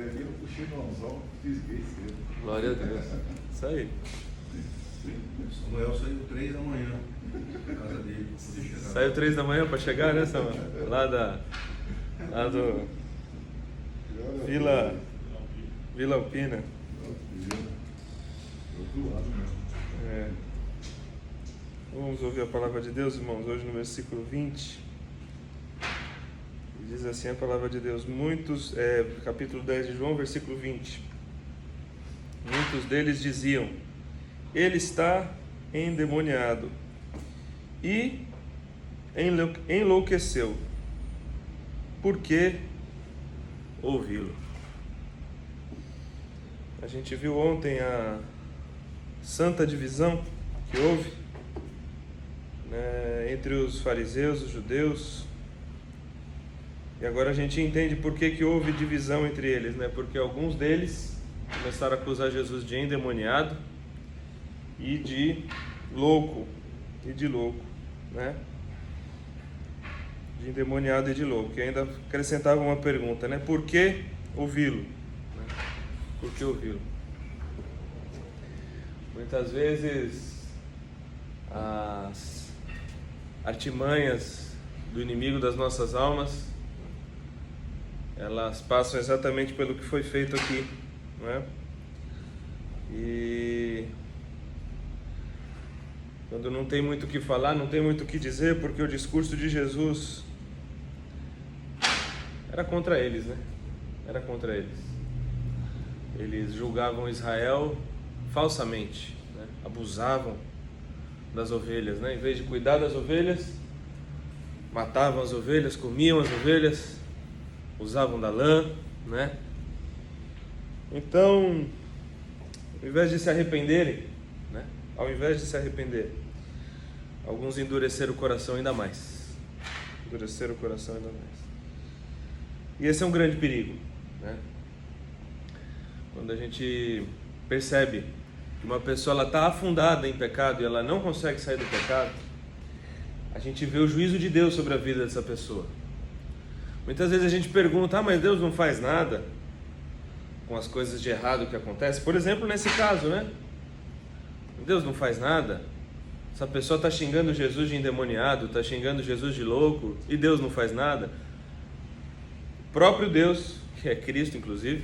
ali eu puxei no anzol, fisguei cedo. Glória a Deus. Isso aí. Samuel saiu 3 da manhã da casa dele para poder chegar. Saiu 3 da manhã para chegar, né, Samuel? Lá do Vila Alpina. Do lado mesmo. É. Vamos ouvir a palavra de Deus, irmãos, hoje no versículo 20. Diz assim a palavra de Deus, capítulo 10 de João, versículo 20. Muitos deles diziam: ele está endemoniado e enlouqueceu. Por que ouvi-lo? A gente viu ontem a santa divisão que houve, né, entre os fariseus, os judeus. E agora a gente entende por que houve divisão entre eles, né? Porque alguns deles começaram a acusar Jesus de endemoniado e de louco, né? De endemoniado e de louco. E ainda acrescentava uma pergunta, né? Por que ouvi-lo? Né? Por que ouvi-lo? Muitas vezes as artimanhas do inimigo das nossas almas, elas passam exatamente pelo que foi feito aqui, não é? E quando não tem muito o que falar, não tem muito o que dizer, porque o discurso de Jesus era contra eles, né? Era contra eles. Eles julgavam Israel falsamente, né? Abusavam das ovelhas, né? Em vez de cuidar das ovelhas, matavam as ovelhas, comiam as ovelhas, usavam da lã, né? Então, ao invés de se arrependerem, né? Ao invés de se arrepender, alguns endureceram o coração ainda mais. Endureceram o coração ainda mais. E esse é um grande perigo, né? Quando a gente percebe que uma pessoa está afundada em pecado e ela não consegue sair do pecado, a gente vê o juízo de Deus sobre a vida dessa pessoa. Muitas vezes a gente pergunta: mas Deus não faz nada com as coisas de errado que acontecem? Por exemplo, nesse caso, né? Deus não faz nada. Essa pessoa está xingando Jesus de endemoniado, está xingando Jesus de louco, e Deus não faz nada. O próprio Deus, que é Cristo inclusive,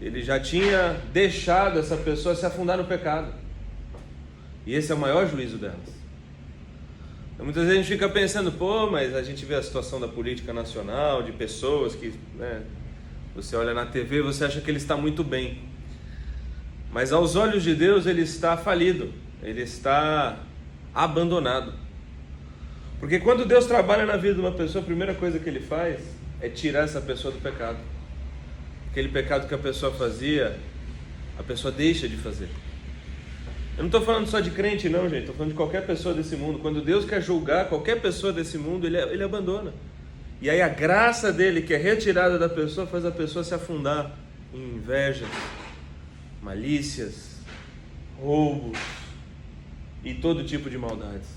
ele já tinha deixado essa pessoa se afundar no pecado. E esse é o maior juízo delas. Muitas vezes a gente fica pensando: mas a gente vê a situação da política nacional, de pessoas que, né, você olha na TV e você acha que ele está muito bem. Mas aos olhos de Deus ele está falido, ele está abandonado. Porque quando Deus trabalha na vida de uma pessoa, a primeira coisa que ele faz é tirar essa pessoa do pecado. Aquele pecado que a pessoa fazia, a pessoa deixa de fazer. Eu não estou falando só de crente não, gente, estou falando de qualquer pessoa desse mundo. Quando Deus quer julgar qualquer pessoa desse mundo, ele abandona. E aí a graça dele, que é retirada da pessoa, faz a pessoa se afundar em invejas, malícias, roubos e todo tipo de maldades.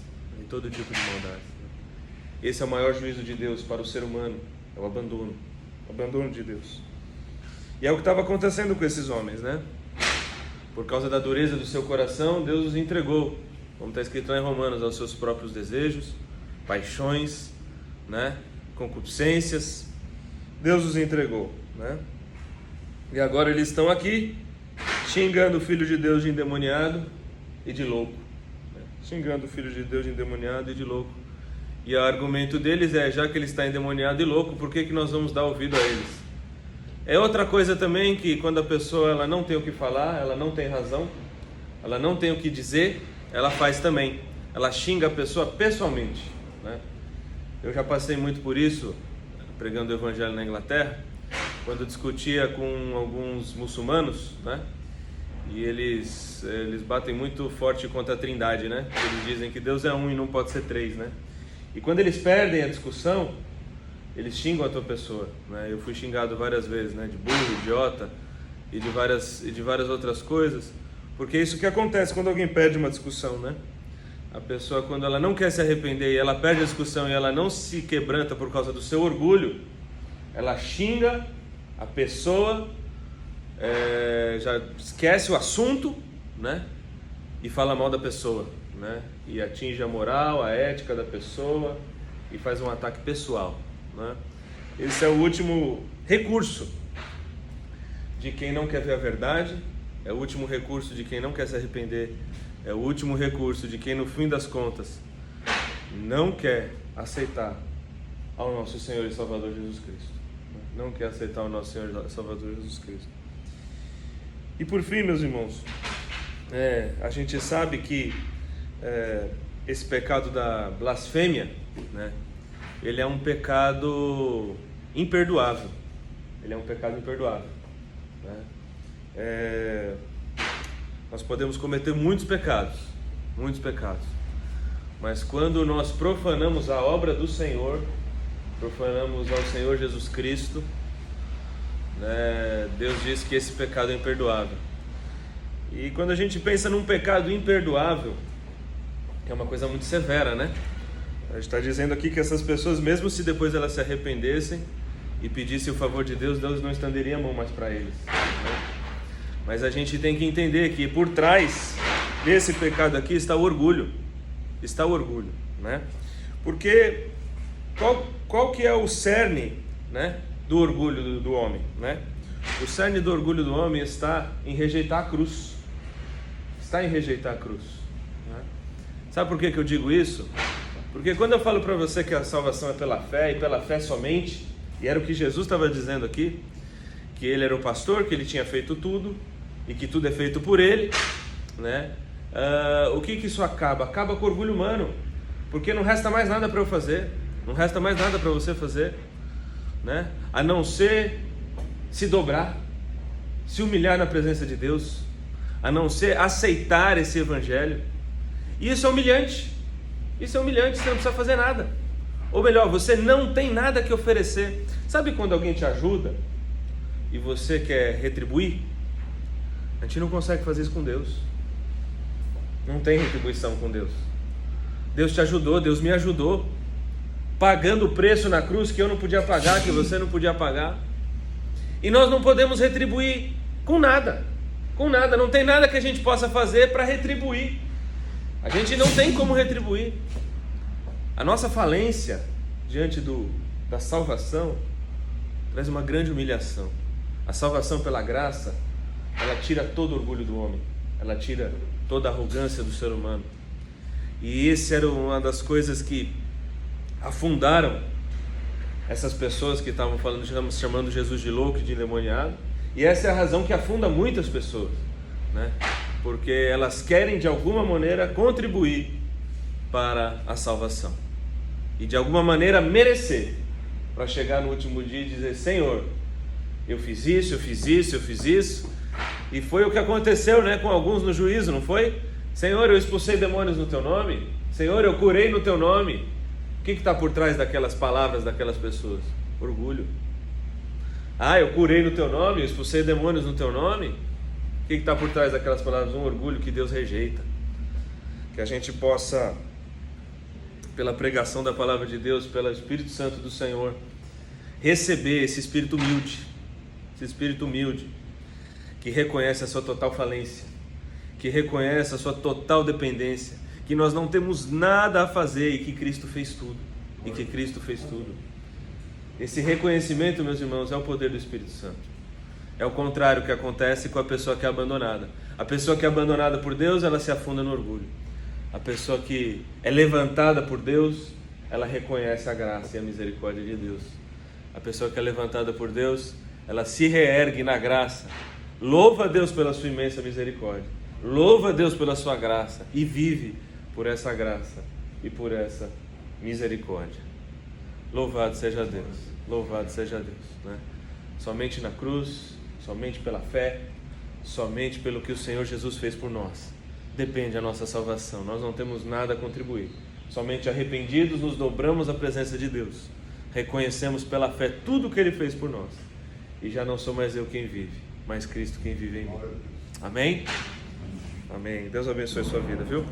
Esse é o maior juízo de Deus para o ser humano, é o abandono de Deus. E é o que estava acontecendo com esses homens, né? Por causa da dureza do seu coração, Deus os entregou, como está escrito lá em Romanos, aos seus próprios desejos, paixões, né? Concupiscências. Deus os entregou, né? E agora eles estão aqui xingando o Filho de Deus de endemoniado e de louco, né? Xingando o Filho de Deus de endemoniado e de louco. E o argumento deles é: já que ele está endemoniado e louco, por que nós vamos dar ouvido a eles? É outra coisa também, que quando a pessoa ela não tem o que falar, ela não tem razão, ela não tem o que dizer, ela faz também. Ela xinga a pessoa pessoalmente, né? Eu já passei muito por isso, pregando o evangelho na Inglaterra, quando discutia com alguns muçulmanos, né? E eles batem muito forte contra a Trindade, né? Eles dizem que Deus é um e não pode ser três, né? E quando eles perdem a discussão, eles xingam a tua pessoa, né? Eu fui xingado várias vezes, né? De burro, idiota e de várias outras coisas, porque é isso que acontece quando alguém perde uma discussão, né? A pessoa, quando ela não quer se arrepender e ela perde a discussão e ela não se quebranta por causa do seu orgulho, ela xinga A pessoa já esquece o assunto, né? E fala mal da pessoa, né? E atinge a moral, a ética da pessoa e faz um ataque pessoal, né? Esse é o último recurso de quem não quer ver a verdade, é o último recurso de quem não quer se arrepender, é o último recurso de quem no fim das contas não quer aceitar ao nosso Senhor e Salvador Jesus Cristo. Não quer aceitar o nosso Senhor e Salvador Jesus Cristo. E por fim, meus irmãos, a gente sabe que esse pecado da blasfêmia, né, ele é um pecado imperdoável. Ele é um pecado imperdoável, né? Nós podemos cometer muitos pecados, mas quando nós profanamos a obra do Senhor, profanamos ao Senhor Jesus Cristo, né, Deus diz que esse pecado é imperdoável. E quando a gente pensa num pecado imperdoável, que é uma coisa muito severa, né? A gente está dizendo aqui que essas pessoas, mesmo se depois elas se arrependessem e pedissem o favor de Deus, Deus não estenderia a mão mais para eles, né? Mas a gente tem que entender que por trás desse pecado aqui está o orgulho, né? Porque qual que é o cerne, né, do orgulho do homem, né? O cerne do orgulho do homem está em rejeitar a cruz, né? Sabe por que eu digo isso? Porque quando eu falo para você que a salvação é pela fé e pela fé somente, e era o que Jesus estava dizendo aqui, que ele era o pastor, que ele tinha feito tudo e que tudo é feito por ele, né? O que isso acaba? Acaba com o orgulho humano, porque não resta mais nada para eu fazer, não resta mais nada para você fazer, né? A não ser se dobrar, se humilhar na presença de Deus, a não ser aceitar esse evangelho. E isso é humilhante, você não precisa fazer nada, ou melhor, você não tem nada que oferecer. Sabe quando alguém te ajuda e você quer retribuir? A gente não consegue fazer isso com Deus, não tem retribuição com Deus. Deus te ajudou, Deus me ajudou, pagando o preço na cruz que eu não podia pagar, que você não podia pagar, e nós não podemos retribuir com nada, não tem nada que a gente possa fazer para retribuir. A gente não tem como retribuir. A nossa falência diante da salvação traz uma grande humilhação. A salvação pela graça, ela tira todo o orgulho do homem, ela tira toda a arrogância do ser humano. E esse era uma das coisas que afundaram essas pessoas que estavam chamando Jesus de louco e de endemoniado. E essa é a razão que afunda muitas pessoas, né? Porque elas querem de alguma maneira contribuir para a salvação e de alguma maneira merecer, para chegar no último dia e dizer: Senhor, eu fiz isso, e foi o que aconteceu, né, com alguns no juízo, não foi? Senhor, eu expulsei demônios no teu nome, Senhor, eu curei no teu nome. O que está por trás daquelas palavras daquelas pessoas? Orgulho. Eu curei no teu nome, eu expulsei demônios no teu nome. O que está por trás daquelas palavras? Um orgulho que Deus rejeita. Que a gente possa, pela pregação da palavra de Deus, pelo Espírito Santo do Senhor, receber esse espírito humilde, que reconhece a sua total falência, que reconhece a sua total dependência, que nós não temos nada a fazer e que Cristo fez tudo, Esse reconhecimento, meus irmãos, é o poder do Espírito Santo. É o contrário que acontece com a pessoa que é abandonada. A pessoa que é abandonada por Deus, ela se afunda no orgulho. A pessoa que é levantada por Deus, ela reconhece a graça e a misericórdia de Deus. A pessoa que é levantada por Deus, ela se reergue na graça, louva a Deus pela sua imensa misericórdia, louva a Deus pela sua graça e vive por essa graça e por essa misericórdia. Louvado seja Deus, né? Somente na cruz, somente pela fé, somente pelo que o Senhor Jesus fez por nós depende a nossa salvação. Nós não temos nada a contribuir. Somente arrependidos nos dobramos à presença de Deus, reconhecemos pela fé tudo o que Ele fez por nós, e já não sou mais eu quem vive, mas Cristo quem vive em mim. Amém? Amém. Deus abençoe a sua vida, viu?